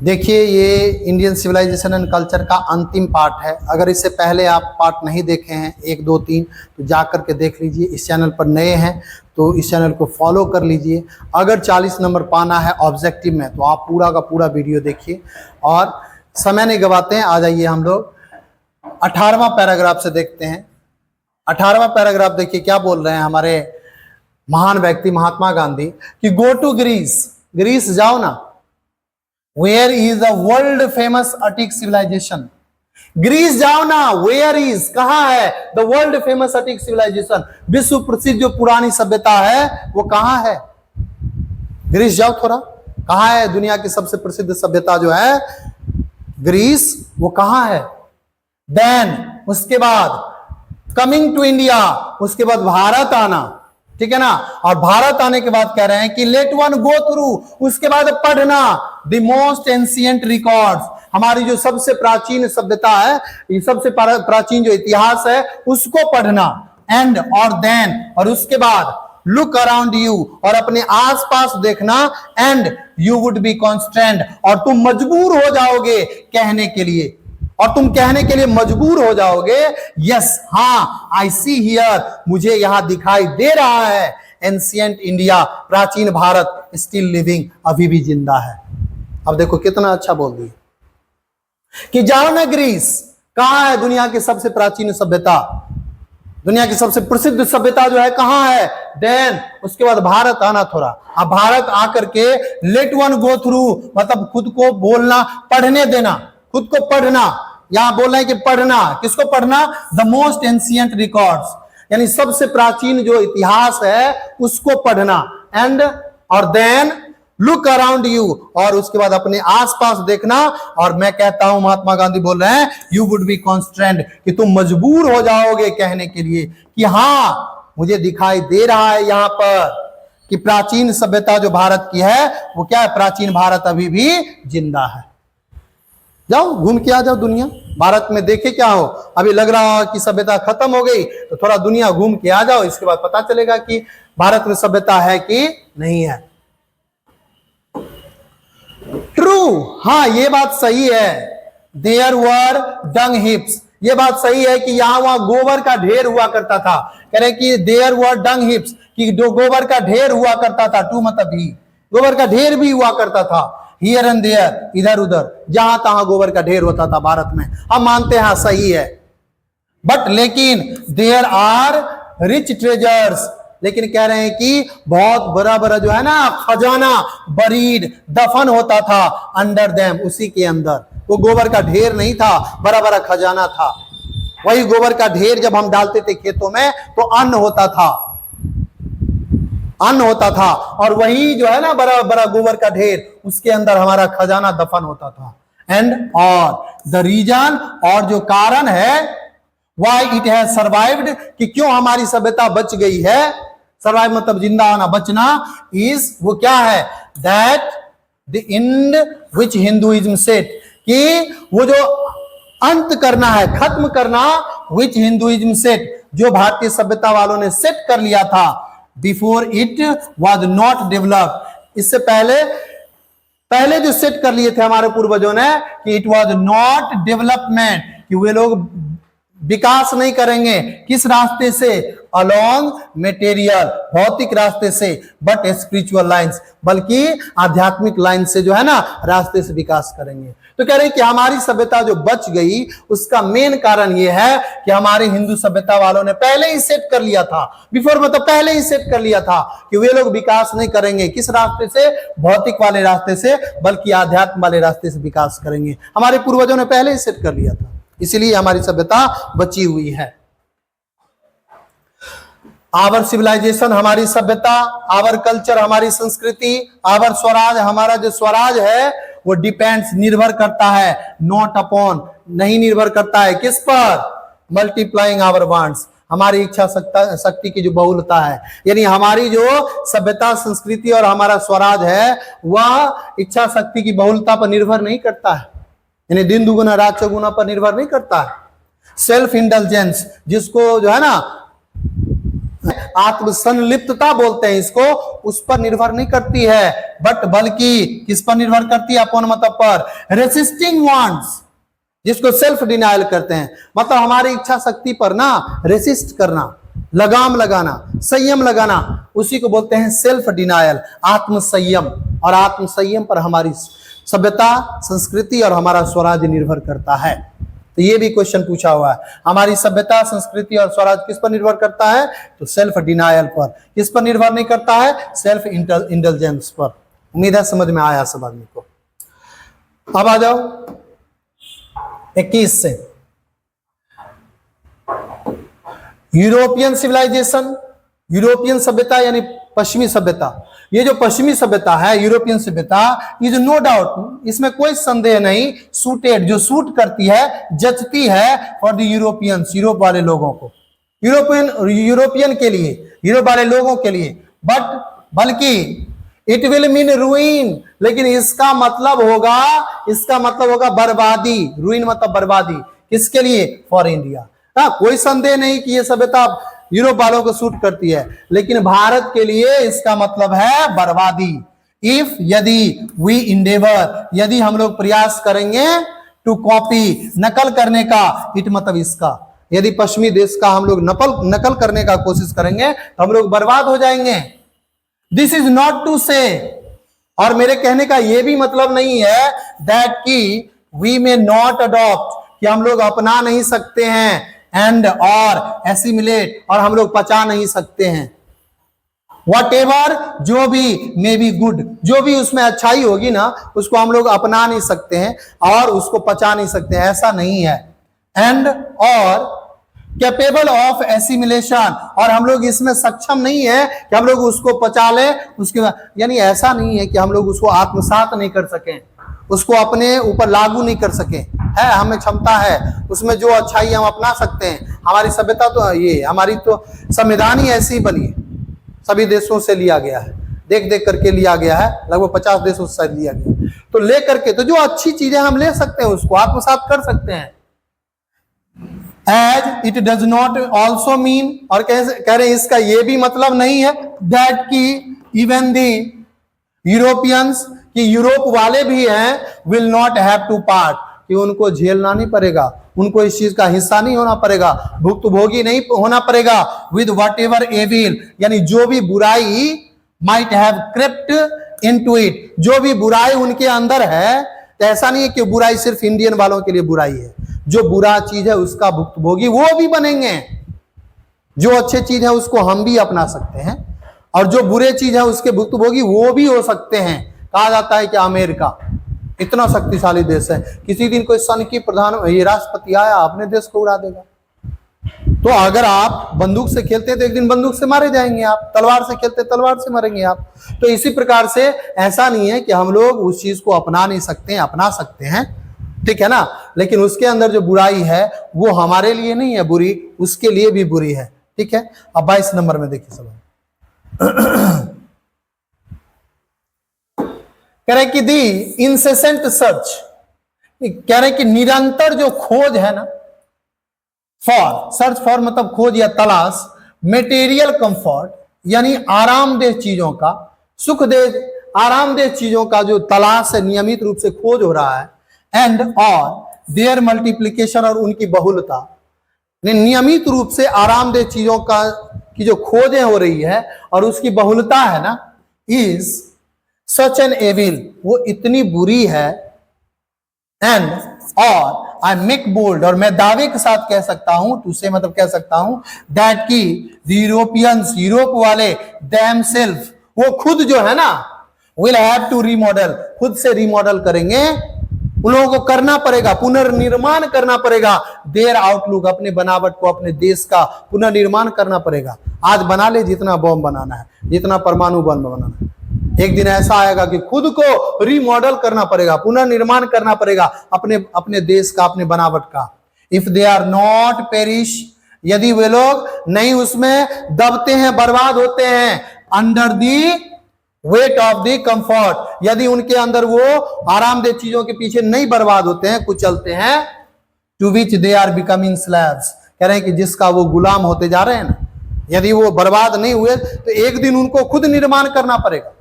देखिए, ये Indian civilisation and culture का अंतिम पार्ट है। अगर इससे पहले आप पार्ट नहीं देखे हैं 1, 2, 3 तो जा कर के देख लीजिए। इस चैनल पर नए हैं तो इस चैनल को फॉलो कर लीजिए। अगर 40 नंबर पाना है ऑब्जेक्टिव में तो आप पूरा का पूरा वीडियो देखिए। और समय नहीं गवाते हैं, आ जाइए हम लोग 18वां पैराग्राफ से देखते हैं। 18वां पैराग्राफ देखिए क्या बोल रहे हैं हमारे महान व्यक्ति महात्मा गांधी कि गो टू ग्रीस, ग्रीस जाओ ना। Where is the world famous Attic civilization, Greece जाओ ना। वेयर इज, कहां है the world famous Attic civilization, विश्व प्रसिद्ध जो पुरानी सभ्यता है वो कहां है। ग्रीस जाओ थोड़ा, कहां है दुनिया की सबसे प्रसिद्ध सभ्यता जो है ग्रीस, वो कहां है। देन उसके बाद कमिंग टू इंडिया, उसके बाद भारत आना, ठीक है ना। और भारत आने के बाद कह रहे हैं कि लेट वन गो थ्रू, उसके बाद पढ़ना द मोस्ट एंशिएंट रिकॉर्ड्स, हमारी जो सबसे प्राचीन सभ्यता है, ये सबसे प्राचीन जो इतिहास है उसको पढ़ना। एंड और देन, और उसके बाद लुक अराउंड यू, और अपने आसपास देखना। And you would be constant, और तुम मजबूर हो जाओगे कहने के लिए, और तुम कहने के लिए मजबूर हो जाओगे यस, हाँ, आई सी हियर, मुझे यहां दिखाई दे रहा है एंशिएंट इंडिया, प्राचीन भारत स्टिल लिविंग, अभी भी जिंदा है। अब देखो कितना अच्छा बोल दिया कि जाओ ना ग्रीस, कहां है दुनिया की सबसे प्राचीन सभ्यता, दुनिया की सबसे प्रसिद्ध सभ्यता जो है कहां है। देन उसके बाद भारत आना थोड़ा। अब भारत आकर के लेट वन गो थ्रू, मतलब खुद को बोलना, पढ़ने देना, खुद को पढ़ना। यहां बोल रहे हैं कि पढ़ना, किसको पढ़ना, द मोस्ट एंशिएंट रिकॉर्ड्स, यानी सबसे प्राचीन जो इतिहास है उसको पढ़ना। एंड और देन लुक अराउंड यू, और उसके बाद अपने आसपास देखना। और मैं कहता हूं, महात्मा गांधी बोल रहे हैं, यू वुड बी कॉन्स्टेंट, कि तुम मजबूर हो जाओगे कहने के लिए कि हां, मुझे दिखाई दे रहा है यहां पर कि प्राचीन सभ्यता जो भारत की है वो क्या है, प्राचीन भारत अभी भी जिंदा है। जाओ घूम के आ जाओ दुनिया, भारत में देखे क्या हो। अभी लग रहा हो कि सभ्यता खत्म हो गई तो थोड़ा दुनिया घूम के आ जाओ, इसके बाद पता चलेगा कि भारत में सभ्यता है कि नहीं है। ट्रू, हाँ ये बात सही है। देयर वर डंग हिप्स, ये बात सही है कि यहां वहां गोबर का ढेर हुआ करता था। कह रहे कि देयर वर डंग हिप्स, कि गोबर का ढेर हुआ करता था। टू मतलब ही, गोबर का ढेर भी हुआ करता था। हियर एंड देयर, इधर उधर जहां तहां गोबर का ढेर होता था भारत में। हम मानते हैं सही है, बट लेकिन देयर आर रिच ट्रेजर्स, लेकिन कह रहे हैं कि बहुत बड़ा बड़ा जो है ना खजाना, बरीड, दफन होता था अंडर देम, उसी के अंदर। वो गोबर का ढेर नहीं था, बड़ा बड़ा खजाना था। वही गोबर का ढेर जब हम डालते थे खेतों में तो अन्न होता था, अन्न होता था। और वही जो है ना बड़ा बड़ा गोबर का ढेर, उसके अंदर हमारा खजाना दफन होता था। एंड और द रीजन, और जो कारण है वाई इट हैज सर्वाइव्ड, कि क्यों हमारी सभ्यता बच गई है। सर्वाइव मतलब जिंदा होना, बचना, इज वो क्या है, that the and which Hinduism set, कि वो जो अंत करना है, खत्म करना, विच हिंदुइज्म सेट, जो भारतीय सभ्यता वालों ने सेट कर लिया था, before it was not develop, इससे पहले जो सेट कर लिए थे हमारे पूर्वजों ने कि इट वॉज नॉट डेवलपमेंट, कि वे लोग विकास नहीं करेंगे। किस रास्ते से, अलोंग मेटेरियल, भौतिक रास्ते से, बट स्पिरिचुअल लाइंस, बल्कि आध्यात्मिक लाइन से जो है ना रास्ते से विकास करेंगे। तो कह रहे हैं कि हमारी सभ्यता जो बच गई उसका मेन कारण यह है कि हमारे हिंदू सभ्यता वालों ने पहले ही सेट कर लिया था, बिफोर मतलब पहले ही सेट कर लिया था कि वे लोग विकास नहीं करेंगे। किस रास्ते से, भौतिक वाले रास्ते से, बल्कि आध्यात्म वाले रास्ते से विकास करेंगे। हमारे पूर्वजों ने पहले ही सेट कर लिया था, इसलिए हमारी सभ्यता बची हुई है। आवर सिविलाइजेशन, हमारी सभ्यता, आवर कल्चर, हमारी संस्कृति, आवर स्वराज, हमारा जो स्वराज है वो डिपेंड्स, निर्भर करता है, नॉट अपॉन, नहीं निर्भर करता है, किस पर, मल्टीप्लाइंग आवर वांट्स, हमारी इच्छा शक्ति की जो बहुलता है। यानी हमारी जो सभ्यता, संस्कृति और हमारा स्वराज है वह इच्छा शक्ति की बहुलता पर निर्भर नहीं करता है, यानी दिन दुगुना रात चौगुना पर निर्भर नहीं करता है। सेल्फ इंडल्जेंस, जिसको जो है ना आत्मसंलिप्तता बोलते हैं इसको, उस पर निर्भर नहीं करती है, बट बल्कि किस पर निर्भर करती है? अपन मतलब पर। रेसिस्टिंग वांट्स, जिसको सेल्फ डिनायल करते हैं, मतलब हमारी इच्छा शक्ति पर ना रेसिस्ट करना, लगाम लगाना, संयम लगाना, उसी को बोलते हैं सेल्फ डिनायल, आत्मसंयम। और आत्मसंयम पर हमारी सभ्यता, संस्कृति और हमारा स्वराज निर्भर करता है। तो ये भी क्वेश्चन पूछा हुआ है, हमारी सभ्यता, संस्कृति और स्वराज किस पर निर्भर करता है? तो सेल्फ डिनायल पर। किस पर निर्भर नहीं करता है? सेल्फ इंडल्जेंस पर। उम्मीद है समझ में आया सब आदमी को। अब आ जाओ 21 से। यूरोपियन सिविलाइजेशन, यूरोपियन सभ्यता यानी पश्चिमी सभ्यता। ये जो पश्चिमी सभ्यता है, यूरोपियन सभ्यता, इज नो डाउट, इसमें कोई संदेह नहीं, सूटेड, जो सूट करती है, जचती है फॉर द यूरोपियंस, यूरोप वाले लोगों को, यूरोपियन के लिए, यूरोप वाले लोगों के लिए, बट बल्कि इट विल मीन रूइन, लेकिन इसका मतलब होगा बर्बादी। रूइन मतलब बर्बादी, किसके लिए? For India. कोई संदेह नहीं कि ये सभ्यता यूरोप वालों को सूट करती है, लेकिन भारत के लिए इसका मतलब है बर्बादी। इफ, यदि, वी इंडेवर, यदि हम लोग प्रयास करेंगे, टू कॉपी, नकल करने का, इट मतलब इसका, यदि पश्चिमी देश का हम लोग नकल करने का कोशिश करेंगे तो हम लोग बर्बाद हो जाएंगे। दिस इज नॉट टू से, और मेरे कहने का यह भी मतलब नहीं है दैट कि वी मे नॉट अडॉप्ट, कि हम लोग अपना नहीं सकते हैं, एंड और एसिमिलेट, और हम लोग पचा नहीं सकते हैं, व्हाटएवर, जो भी, मे बी गुड, जो भी उसमें अच्छाई होगी ना, उसको हम लोग अपना नहीं सकते हैं और उसको पचा नहीं सकते हैं, ऐसा नहीं है। एंड और कैपेबल ऑफ एसिमिलेशन, और हम लोग इसमें सक्षम नहीं है कि हम लोग उसको पचा लें, उसके बाद, यानी ऐसा नहीं है कि हम लोग उसको आत्मसात नहीं कर सकें, उसको अपने ऊपर लागू नहीं कर सके, है हमें क्षमता है, उसमें जो अच्छाई हम अपना सकते हैं। हमारी सभ्यता तो ये, हमारी तो संविधान ही ऐसी ही बनी है, सभी देशों से लिया गया है, देख देख करके लिया गया है, लगभग 50 देशों से लिया गया, तो ले करके, तो जो अच्छी चीजें हम ले सकते हैं उसको आत्मसात कर सकते हैं। As it does not also mean, और कह रहे हैं इसका ये भी मतलब नहीं है दैट की इवन दी यूरोपियंस, कि यूरोप वाले भी हैं, will not have to part, कि उनको झेलना नहीं पड़ेगा, उनको इस चीज का हिस्सा नहीं होना पड़ेगा, भुक्तभोगी नहीं होना पड़ेगा, विद वट एवर एविल, यानी जो भी बुराई might have crypt into it, जो भी बुराई उनके अंदर है, तो ऐसा नहीं है कि बुराई सिर्फ इंडियन वालों के लिए बुराई है, जो बुरा चीज है उसका भुक्तभोगी वो भी बनेंगे, जो अच्छे चीज है उसको हम भी अपना सकते हैं, और जो बुरे चीज है उसके भुक्तभोगी वो भी हो सकते हैं। कहा जाता है कि अमेरिका इतना शक्तिशाली देश है, किसी दिन कोई सन की ये राष्ट्रपति आया अपने देश को उड़ा देगा। तो अगर आप बंदूक से खेलते तो एक दिन बंदूक से मारे जाएंगे आप, तलवार से खेलते तलवार से मरेंगे आप। तो इसी प्रकार से ऐसा नहीं है कि हम लोग उस चीज को अपना नहीं सकते हैं, अपना सकते हैं, ठीक है ना, लेकिन उसके अंदर जो बुराई है वो हमारे लिए नहीं है बुरी, उसके लिए भी बुरी है, ठीक है। अब 22 नंबर में देखिए सवाल, कह रहे कि दी इंसेसेंट सर्च, कह रहे कि निरंतर जो खोज है ना, फॉर, सर्च फॉर मतलब खोज या तलाश, मेटेरियल कंफर्ट यानी आरामदेह चीजों का, सुखदेह आरामदेह चीजों का जो तलाश है, नियमित रूप से खोज हो रहा है, एंड और देयर मल्टीप्लीकेशन, और उनकी बहुलता, नियमित रूप से आरामदेह चीजों का की जो खोजें हो रही है और उसकी बहुलता है ना, इज सच एन एविल, वो इतनी बुरी है, एंड और आई मेक बोल्ड, और मैं दावे के साथ कह सकता हूं, टू से मतलब कह सकता हूं, दैट की यूरोपियंस, यूरोप वाले, देम सेल्फ, वो खुद जो है ना, विल हैव टू रीमॉडल, खुद से रीमॉडल करेंगे, उन लोगों को करना पड़ेगा, पुनर्निर्माण करना पड़ेगा, देयर आउटलुक, अपने बनावट को, अपने देश का पुनर्निर्माण करना पड़ेगा। आज बना ले जितना बम बनाना है, जितना परमाणु बम बनाना है, एक दिन ऐसा आएगा कि खुद को रीमॉडल करना पड़ेगा, पुनर्निर्माण करना पड़ेगा अपने देश का, अपने बनावट का। If they are not perish, यदि वे लोग नहीं उसमें दबते हैं, बर्बाद होते हैं, under the weight of the comfort, यदि उनके अंदर वो आरामदेह चीजों के पीछे नहीं बर्बाद होते हैं, कुचलते हैं, to which they are becoming slaves, कह रहे हैं कि जिसका वो गुलाम होते जा रहे हैं ना, यदि वो बर्बाद नहीं हुए तो एक दिन उनको खुद निर्माण करना पड़ेगा।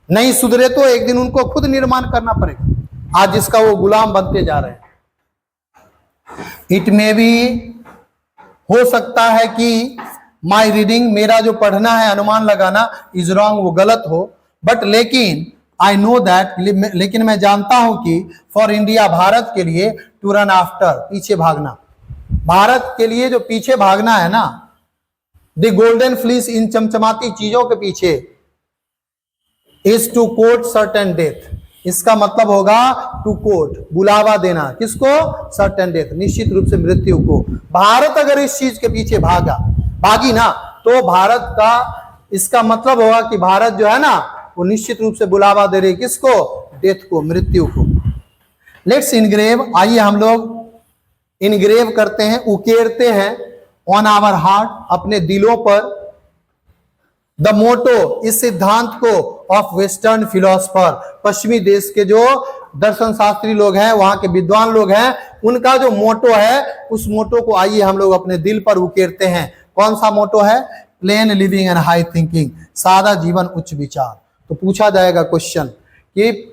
नहीं सुधरे तो एक दिन उनको खुद निर्माण करना पड़ेगा। आज जिसका वो गुलाम बनते जा रहे हैं। इट में भी हो सकता है कि माई रीडिंग, मेरा जो पढ़ना है, अनुमान लगाना, इज रॉन्ग, वो गलत हो, बट लेकिन आई नो दैट, लेकिन मैं जानता हूं कि फॉर इंडिया, भारत के लिए, टू रन आफ्टर, पीछे भागना, भारत के लिए जो पीछे भागना है ना, द गोल्डन फ्लीस, इन चमचमाती चीजों के पीछे, is to court certain death, इसका मतलब होगा टू कोर्ट, बुलावा देना, किसको? सर्टेन डेथ, निश्चित रूप से मृत्यु को। भारत अगर इस चीज के पीछे भागी ना, तो भारत का, इसका मतलब होगा कि भारत जो है ना, वो निश्चित रूप से बुलावा दे रही, किसको? डेथ को, मृत्यु को। लेट्स इनग्रेव, आइए हम लोग इनग्रेव करते हैं, उकेरते हैं, ऑन आवर हार्ट, अपने दिलों पर, द मोटो, इस सिद्धांत को, ऑफ वेस्टर्न फिलोसफर, पश्चिमी देश के जो दर्शन शास्त्री लोग हैं, वहां के विद्वान लोग हैं, उनका जो मोटो है, उस मोटो को आइए हम लोग अपने दिल पर उकेरते हैं। कौन सा मोटो है? Plane living and high thinking, सादा जीवन उच्च विचार। तो पूछा जाएगा क्वेश्चन कि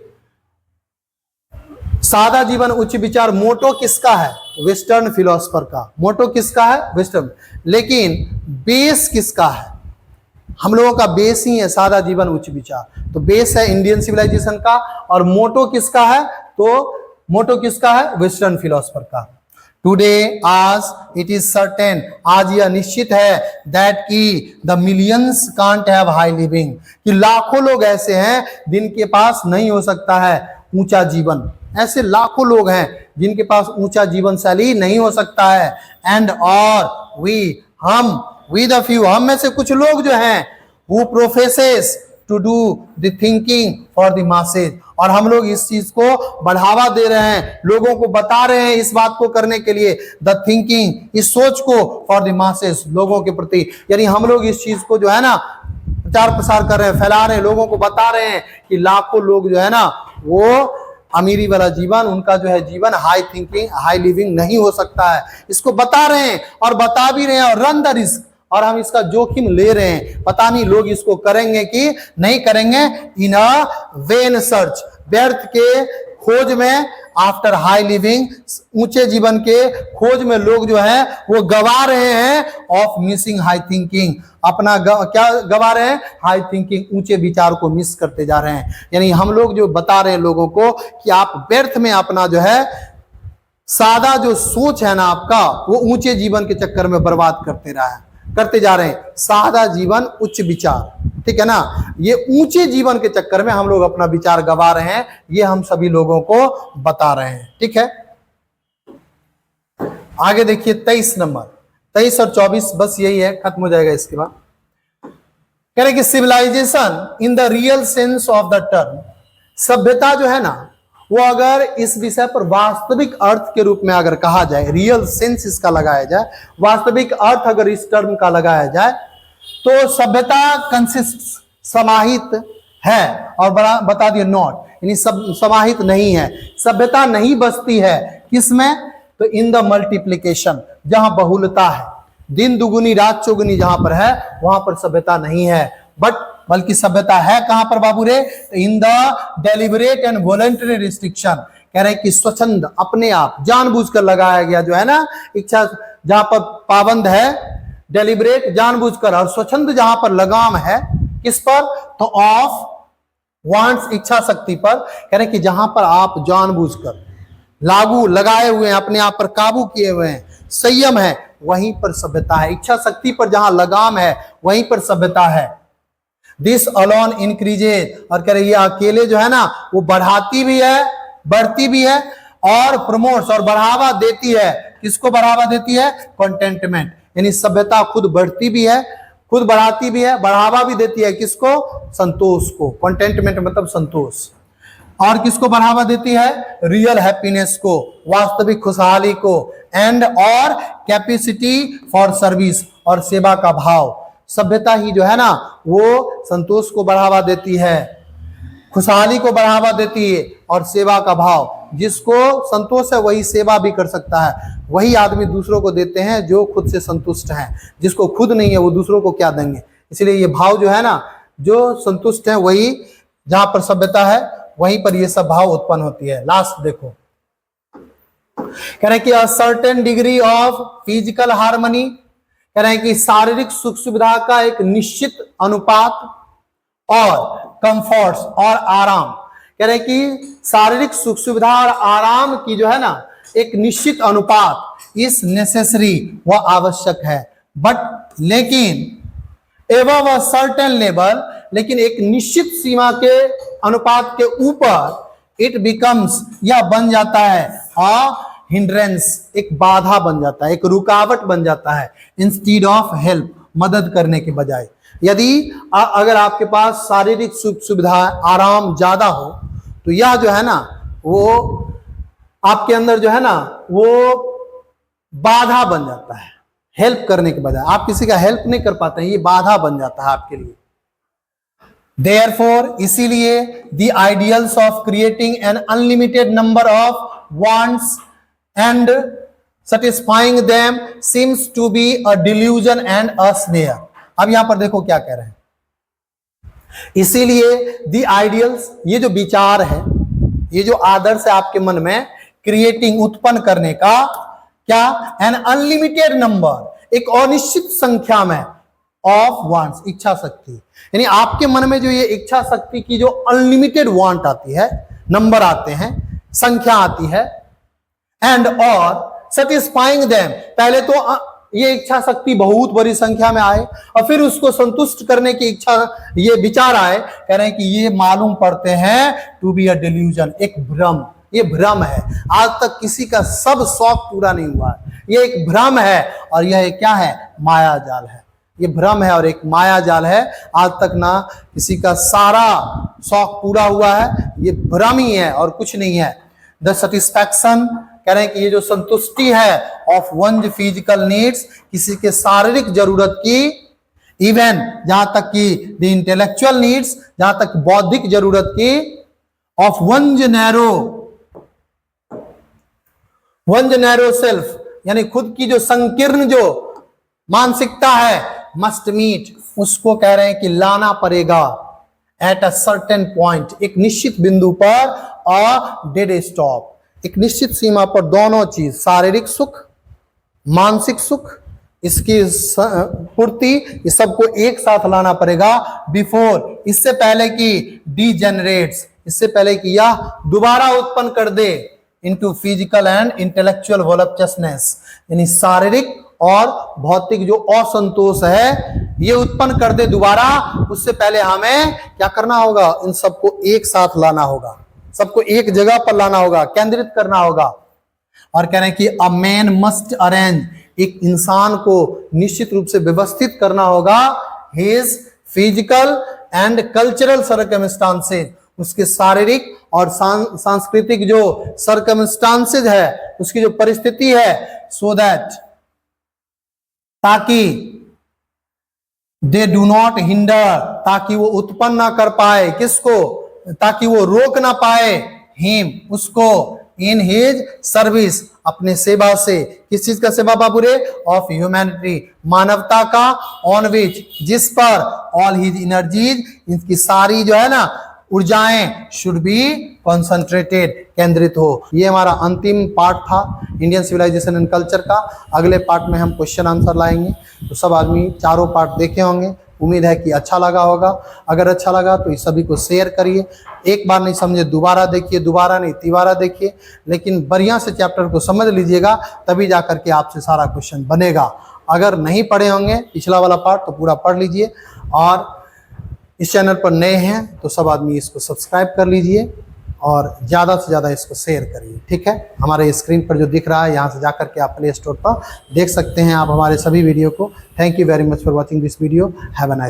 सादा जीवन उच्च विचार मोटो किसका है? वेस्टर्न फिलोसफर का। मोटो किसका है? वेस्टर्न। लेकिन बेस किसका है? हम लोगों का बेस ही है सादा जीवन उच्च विचार। तो बेस है इंडियन सिविलाइजेशन का, और मोटो किसका है? तो मोटो किसका है? वेस्टर्न फिलोसफर का। टुडे, आज, इट इज सर्टेन, आज यह निश्चित है, दैट की the millions can't have high living, कि लाखों लोग ऐसे हैं जिनके पास नहीं हो सकता है ऊंचा जीवन। ऐसे लाखों लोग हैं जिनके पास ऊंचा जीवन शैली नहीं हो सकता है। एंड और वी, वी द फ्यू, हम में से कुछ लोग जो हैं, who professes to do the thinking for the masses, और हम लोग इस चीज को बढ़ावा दे रहे हैं, लोगों को बता रहे हैं इस बात को करने के लिए, द थिंकिंग, इस सोच को, फॉर द मासेस, लोगों के प्रति। यानी हम लोग इस चीज को जो है ना प्रचार प्रसार कर रहे हैं, फैला रहे हैं, लोगों को बता रहे हैं कि लाखों लोग जो है ना, वो अमीरी वाला जीवन, उनका जो है जीवन हाई थिंकिंग, हाई लिविंग नहीं हो सकता है। इसको बता रहे हैं और बता भी रहे हैं, और रन द रिस्क, और हम इसका जोखिम ले रहे हैं। पता नहीं लोग इसको करेंगे कि नहीं करेंगे। इन अ वेन सर्च, व्यर्थ के खोज में, आफ्टर हाई लिविंग, ऊंचे जीवन के खोज में लोग जो हैं वो गवा रहे हैं ऑफ मिसिंग हाई थिंकिंग, अपना क्या गवा रहे हैं? हाई थिंकिंग, ऊंचे विचार को मिस करते जा रहे हैं। यानी हम लोग जो बता रहे हैं लोगों को कि आप व्यर्थ में अपना जो है सादा जो सोच है ना आपका, वो ऊंचे जीवन के चक्कर में बर्बाद करते जा रहे हैं। सादा जीवन उच्च विचार, ठीक है ना, ये ऊंचे जीवन के चक्कर में हम लोग अपना विचार गवा रहे हैं, ये हम सभी लोगों को बता रहे हैं। ठीक है, आगे देखिए 23 नंबर, 23 और 24 बस यही है, खत्म हो जाएगा इसके बाद। कह रहे कि civilization in the real sense of the term, सभ्यता जो है ना, वो अगर इस विषय पर वास्तविक अर्थ के रूप में अगर कहा जाए, रियल सेंस इसका लगाया जाए, वास्तविक अर्थ अगर इस टर्म का लगाया जाए, तो सभ्यता कंसिस्ट, समाहित है, और बता दिए नॉट, यानी समाहित नहीं है। सभ्यता नहीं बसती है किसमें? तो इन द मल्टीप्लिकेशन, जहां बहुलता है, दिन दुगुनी रात चौगुनी जहां पर है, वहां पर सभ्यता नहीं है। बल्कि सभ्यता है कहां पर बाबू रे? In the deliberate and voluntary restriction. कह रहे हैं कि स्वच्छंद, अपने आप जानबूझकर लगाया गया जो है ना इच्छा, जहां पर पाबंद है, डेलिबरेट जानबूझकर, और स्वच्छंद जहां पर लगाम है, किस पर? तो ऑफ वांट्स, इच्छा शक्ति पर। कह रहे हैं कि जहां पर आप जानबूझकर लगाए हुए हैं, अपने आप पर काबू किए हुए हैं, संयम है, वहीं पर सभ्यता है। इच्छा शक्ति पर जहां लगाम है, वहीं पर सभ्यता है। दिस अलॉन इंक्रीजेज, और कह रहे ये अकेले जो है ना, वो बढ़ाती भी है, बढ़ती भी है, और प्रमोट्स, और बढ़ावा देती है। किसको बढ़ावा देती है? कंटेंटमेंट, यानी सभ्यता खुद बढ़ती भी है, खुद बढ़ाती भी है, बढ़ावा भी देती है। किसको? संतोष को। कंटेंटमेंट मतलब संतोष। और किसको बढ़ावा देती है? रियल हैप्पीनेस को, वास्तविक खुशहाली को, एंड और कैपेसिटी फॉर सर्विस, और सेवा का भाव। सभ्यता ही जो है ना, वो संतोष को बढ़ावा देती है, खुशहाली को बढ़ावा देती है, और सेवा का भाव। जिसको संतोष है वही सेवा भी कर सकता है। वही आदमी दूसरों को देते हैं जो खुद से संतुष्ट हैं। जिसको खुद नहीं है वो दूसरों को क्या देंगे। इसलिए ये भाव जो है ना, जो संतुष्ट है वही, जहां पर सभ्यता है वहीं पर ये सब भाव उत्पन्न होती है। लास्ट देखो, कह रहे हैं कि a certain degree of physical harmony, कह रहे हैं कि शारीरिक सुख सुविधा का एक निश्चित अनुपात और कंफर्ट्स और आराम, कह रहे हैं कि शारीरिक सुख सुविधा और आराम की जो है ना एक निश्चित अनुपात इस नेसेसरी, वह आवश्यक है। बट लेकिन एवं अ सर्टेन लेवल, लेकिन एक निश्चित सीमा के अनुपात के ऊपर इट बिकम्स, यह बन जाता है अ हिंड्रेंस, एक बाधा बन जाता है, एक रुकावट बन जाता है, इंस्टीड ऑफ हेल्प, मदद करने के बजाय। यदि अगर आपके पास शारीरिक सुख सुविधा आराम ज्यादा हो तो यह जो है ना वो आपके अंदर जो है ना वो बाधा बन जाता है, हेल्प करने के बजाय आप किसी का हेल्प नहीं कर पाते हैं, ये बाधा बन जाता है आपके लिए। Therefore, इसीलिए the ideals of creating an unlimited number of wants and satisfying them seems to be a delusion and a snare। अब यहां पर देखो क्या कह रहे हैं, इसीलिए the ideals, ये जो विचार है, ये जो आदर्श है आपके मन में, क्रिएटिंग, उत्पन्न करने का, क्या, एन अनलिमिटेड नंबर, एक अनिश्चित संख्या में, ऑफ वांट्स, इच्छा शक्ति, यानी आपके मन में जो ये इच्छा शक्ति की जो अनलिमिटेड वांट आती है, नंबर आते हैं, संख्या आती है, एंड और सेटिस्फाइंग देम, पहले तो ये इच्छा शक्ति बहुत बड़ी संख्या में आए और फिर उसको संतुष्ट करने की इच्छा, ये विचार आए, कह रहे हैं कि ये मालूम पड़ते हैं टू बी अ डिल्यूजन, एक भ्रम, ये भ्रम है। आज तक किसी का सब शौक पूरा नहीं हुआ है, ये एक भ्रम है और यह क्या है, माया जाल है। ये भ्रम है और एक माया जाल है। आज तक ना किसी का सारा शौक पूरा हुआ है, ये भ्रम ही है और कुछ नहीं है। द सेटिस्फैक्शन, कह रहे हैं कि ये जो संतुष्टि है ऑफ वंस फिजिकल नीड्स, किसी के शारीरिक जरूरत की, इवन जहां तक कि द इंटेलेक्चुअल नीड्स, जहां तक बौद्धिक जरूरत की, ऑफ वंस नैरो सेल्फ, यानी खुद की जो संकीर्ण जो मानसिकता है, मस्ट मीट, उसको कह रहे हैं कि लाना पड़ेगा एट अ सर्टेन पॉइंट, एक निश्चित बिंदु पर, अ डेड स्टॉप, एक निश्चित सीमा पर दोनों चीज, शारीरिक सुख, मानसिक सुख, इसकी पूर्ति, इस सबको एक साथ लाना पड़ेगा बिफोर, इससे पहले कि डीजेनरेट्स, इससे पहले कि यह दोबारा उत्पन्न कर दे इनटू फिजिकल एंड इंटेलेक्चुअल वोलपचसनेस, यानी शारीरिक और भौतिक जो असंतोष है ये उत्पन्न कर दे दोबारा, उससे पहले हमें क्या करना होगा, इन सबको एक साथ लाना होगा, सबको एक जगह पर लाना होगा, केंद्रित करना होगा। और कह रहे हैं कि अ मैन मस्ट अरेंज, एक इंसान को निश्चित रूप से व्यवस्थित करना होगा, his physical and cultural circumstances, उसके शारीरिक और सांस्कृतिक जो सर्कमस्टांसेस है, उसकी जो परिस्थिति है, सो दैट, ताकि दे डू नॉट हिंडर, ताकि वो उत्पन्न ना कर पाए, किसको, ताकि वो रोक ना पाए, हिम, उसको, इन हिज सर्विस, अपने सेवा से, किस चीज का सेवा बाबू रे, ऑफ ह्यूमैनिटी, मानवता का, ऑन विच, जिस पर ऑल हिज एनर्जीज, इनकी सारी जो है ना ऊर्जाएं, शुड बी कॉन्सेंट्रेटेड, केंद्रित हो। ये हमारा अंतिम पार्ट था इंडियन सिविलाइजेशन एंड कल्चर का। अगले पार्ट में हम क्वेश्चन आंसर लाएंगे। तो सब आदमी चारों पार्ट देखे होंगे, उम्मीद है कि अच्छा लगा होगा। अगर अच्छा लगा तो इस सभी को शेयर करिए, एक बार नहीं समझे दोबारा देखिए, दोबारा नहीं तिबारा देखिए, लेकिन बढ़िया से चैप्टर को समझ लीजिएगा, तभी जा करके आपसे सारा क्वेश्चन बनेगा। अगर नहीं पढ़े होंगे पिछला वाला पार्ट तो पूरा पढ़ लीजिए, और इस चैनल पर नए हैं तो सब आदमी इसको सब्सक्राइब कर लीजिए और ज़्यादा से ज़्यादा इसको शेयर करिए, ठीक है। हमारे स्क्रीन पर जो दिख रहा है यहाँ से जाकर के आप प्ले स्टोर पर देख सकते हैं आप हमारे सभी वीडियो को। Thank you very much for watching this video. Have a nice